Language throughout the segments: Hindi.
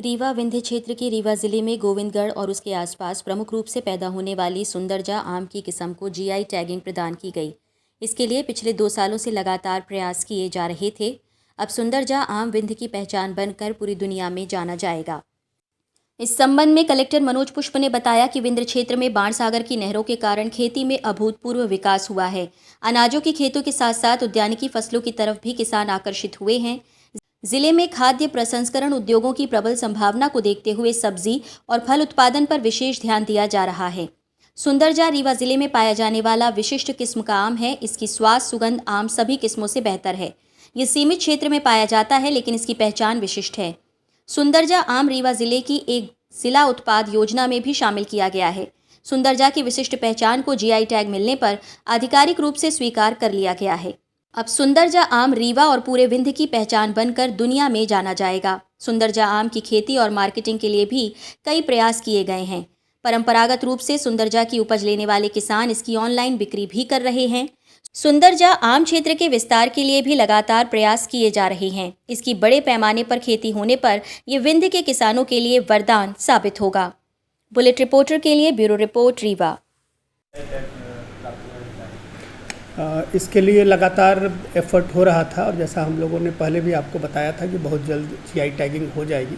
रीवा विंध्य क्षेत्र के रीवा जिले में गोविंदगढ़ और उसके आसपास प्रमुख रूप से पैदा होने वाली सुंदरजा आम की किस्म को जीआई टैगिंग प्रदान की गई। इसके लिए पिछले 2 सालों से लगातार प्रयास किए जा रहे थे। अब सुंदरजा आम विंध्य की पहचान बनकर पूरी दुनिया में जाना जाएगा। इस संबंध में कलेक्टर मनोज पुष्प ने बताया कि विंध्य क्षेत्र में बाणसागर की नहरों के कारण खेती में अभूतपूर्व विकास हुआ है। अनाजों की खेतों के साथ साथ उद्यानिकी फसलों की तरफ भी किसान आकर्षित हुए हैं। जिले में खाद्य प्रसंस्करण उद्योगों की प्रबल संभावना को देखते हुए सब्जी और फल उत्पादन पर विशेष ध्यान दिया जा रहा है। सुंदरजा रीवा जिले में पाया जाने वाला विशिष्ट किस्म का आम है। इसकी स्वाद सुगंध आम सभी किस्मों से बेहतर है। ये सीमित क्षेत्र में पाया जाता है, लेकिन इसकी पहचान विशिष्ट है। सुंदरजा आम रीवा जिले की एक जिला उत्पाद योजना में भी शामिल किया गया है। सुंदरजा की विशिष्ट पहचान को जीआई टैग मिलने पर आधिकारिक रूप से स्वीकार कर लिया गया है। अब सुंदरजा आम रीवा और पूरे विंध्य की पहचान बनकर दुनिया में जाना जाएगा। सुंदरजा आम की खेती और मार्केटिंग के लिए भी कई प्रयास किए गए हैं। परंपरागत रूप से सुंदरजा की उपज लेने वाले किसान इसकी ऑनलाइन बिक्री भी कर रहे हैं। सुंदरजा आम क्षेत्र के विस्तार के लिए भी लगातार प्रयास किए जा रहे हैं। इसकी बड़े पैमाने पर खेती होने पर ये विंध्य के किसानों के लिए वरदान साबित होगा। बुलेट रिपोर्टर के लिए ब्यूरो रिपोर्ट रीवा। इसके लिए लगातार एफर्ट हो रहा था और जैसा हम लोगों ने पहले भी आपको बताया था कि बहुत जल्द जीआई टैगिंग हो जाएगी।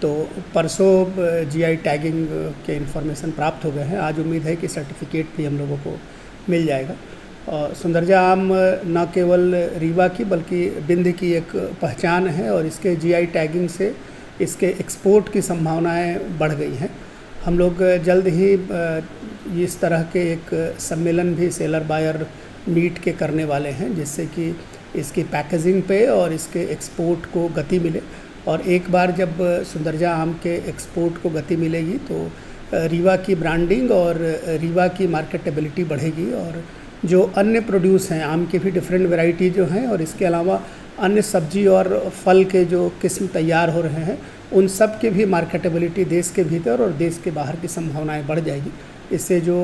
तो परसों जीआई टैगिंग के इन्फॉर्मेशन प्राप्त हो गए हैं। आज उम्मीद है कि सर्टिफिकेट भी हम लोगों को मिल जाएगा। और सुंदरजा आम न केवल रीवा की बल्कि विंध्य की एक पहचान है और इसके जीआई टैगिंग से इसके एक्सपोर्ट की संभावनाएं बढ़ गई हैं। हम लोग जल्द ही इस तरह के एक सम्मेलन भी सेलर बायर मीट के करने वाले हैं, जिससे कि इसकी पैकेजिंग पे और इसके एक्सपोर्ट को गति मिले। और एक बार जब सुंदरजा आम के एक्सपोर्ट को गति मिलेगी तो रीवा की ब्रांडिंग और रीवा की मार्केटेबिलिटी बढ़ेगी। और जो अन्य प्रोड्यूस हैं आम के भी डिफरेंट वैरायटी जो हैं और इसके अलावा अन्य सब्जी और फल के जो किस्म तैयार हो रहे हैं उन सब के भी मार्केटेबिलिटी देश के भीतर और देश के बाहर की संभावनाएं बढ़ जाएगी। इससे जो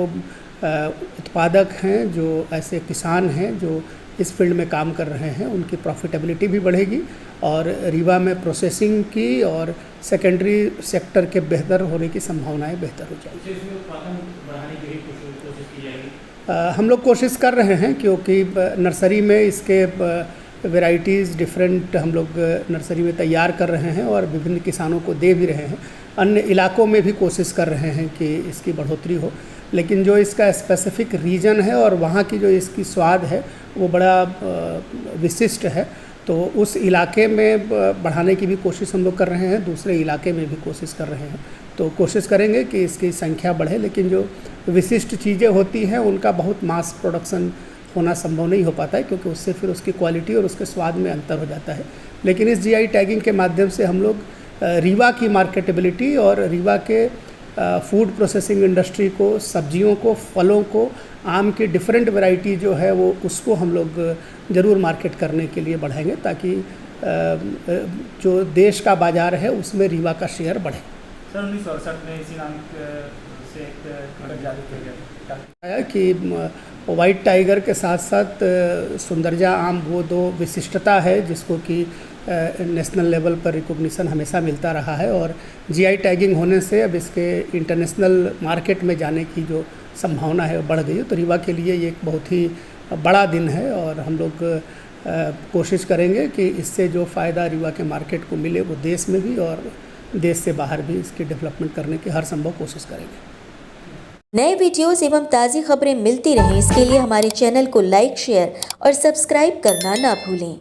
उत्पादक हैं, जो ऐसे किसान हैं जो इस फील्ड में काम कर रहे हैं, उनकी प्रॉफिटेबिलिटी भी बढ़ेगी और रीवा में प्रोसेसिंग की और सेकेंडरी सेक्टर के बेहतर होने की संभावनाएं बेहतर हो जाएगी। हम लोग कोशिश कर रहे हैं क्योंकि नर्सरी में इसके वैरायटीज़ डिफरेंट हम लोग नर्सरी में तैयार कर रहे हैं और विभिन्न किसानों को दे भी रहे हैं। अन्य इलाकों में भी कोशिश कर रहे हैं कि इसकी बढ़ोतरी हो, लेकिन जो इसका स्पेसिफिक रीजन है और वहाँ की जो इसकी स्वाद है वो बड़ा विशिष्ट है। तो उस इलाके में बढ़ाने की भी कोशिश हम लोग कर रहे हैं, दूसरे इलाके में भी कोशिश कर रहे हैं। तो कोशिश करेंगे कि इसकी संख्या बढ़े, लेकिन जो विशिष्ट चीज़ें होती हैं उनका बहुत मास प्रोडक्शन होना संभव नहीं हो पाता है क्योंकि उससे फिर उसकी क्वालिटी और उसके स्वाद में अंतर हो जाता है। लेकिन इस जीआई टैगिंग के माध्यम से हम लोग रीवा की मार्केटेबिलिटी और रीवा के फूड प्रोसेसिंग इंडस्ट्री को, सब्जियों को, फलों को, आम की डिफरेंट वैरायटी जो है वो उसको हम लोग ज़रूर मार्केट करने के लिए बढ़ाएंगे ताकि जो देश का बाज़ार है उसमें रीवा का शेयर बढ़े। सर 1968 में इसी नाम से एक कागज जारी किया गया कि वाइट टाइगर के साथ साथ सुंदरजा आम वो दो विशिष्टता है जिसको कि नेशनल लेवल पर रिकॉग्निशन हमेशा मिलता रहा है और जीआई टैगिंग होने से अब इसके इंटरनेशनल मार्केट में जाने की जो संभावना है वो बढ़ गई है। तो रीवा के लिए ये एक बहुत ही बड़ा दिन है और हम लोग कोशिश करेंगे कि इससे जो फ़ायदा रीवा के मार्केट को मिले वो देश में भी और देश से बाहर भी इसकी डेवलपमेंट करने की हर संभव कोशिश करेंगे। नए वीडियोस एवं ताज़ी खबरें मिलती रहें, इसके लिए हमारे चैनल को लाइक, शेयर और सब्सक्राइब करना ना भूलें।